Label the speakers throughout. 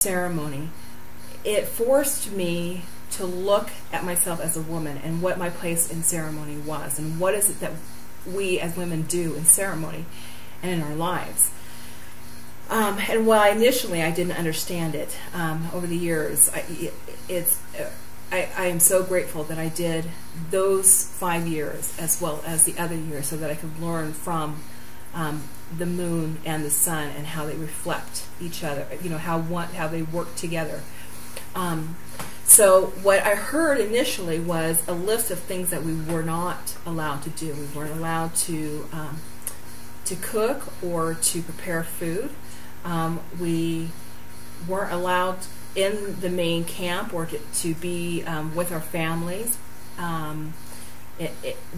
Speaker 1: ceremony, it forced me to look at myself as a woman and what my place in ceremony was, and what is it that we as women do in ceremony and in our lives. And while initially I didn't understand it, over the years, I am so grateful that I did those 5 years as well as the other years, so that I could learn from the moon and the sun and how they reflect each other, you know, how they work together. So what I heard initially was a list of things that we were not allowed to do. We weren't allowed to cook or to prepare food. We weren't allowed in the main camp or to be with our families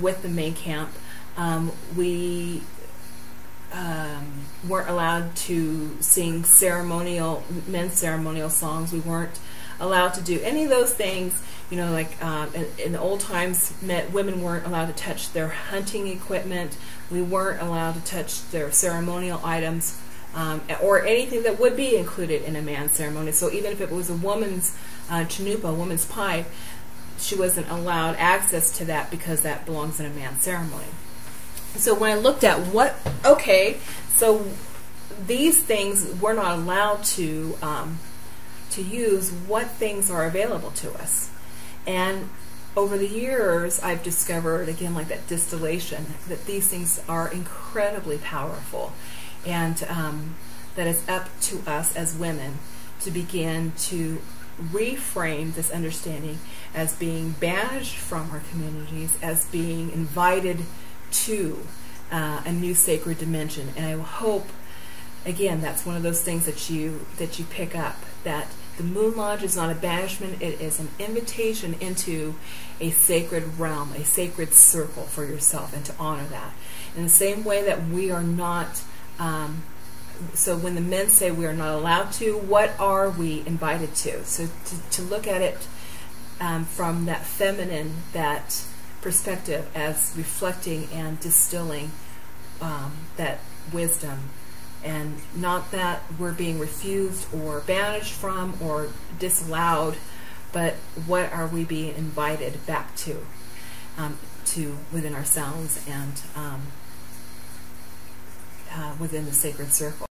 Speaker 1: with the main camp. We weren't allowed to sing men's ceremonial songs. We weren't allowed to do any of those things. You know, like in the old times, women weren't allowed to touch their hunting equipment. We weren't allowed to touch their ceremonial items, or anything that would be included in a man's ceremony. So even if it was a woman's chanupa, a woman's pipe, she wasn't allowed access to that because that belongs in a man's ceremony. So when I looked at so these things we're not allowed to use, what things are available to us? And over the years, I've discovered, again, like that distillation, that these things are incredibly powerful, and that it's up to us as women to begin to reframe this understanding as being banished from our communities, as being invited to a new sacred dimension. And I hope, again, that's one of those things that you pick up, that the Moon Lodge is not a banishment, it is an invitation into a sacred realm, a sacred circle for yourself, and to honor that. In the same way that we are not, so when the men say we are not allowed to, what are we invited to? So to look at it from that feminine, that perspective, as reflecting and distilling that wisdom, and not that we're being refused or banished from or disallowed, but what are we being invited back to within ourselves and within the sacred circle.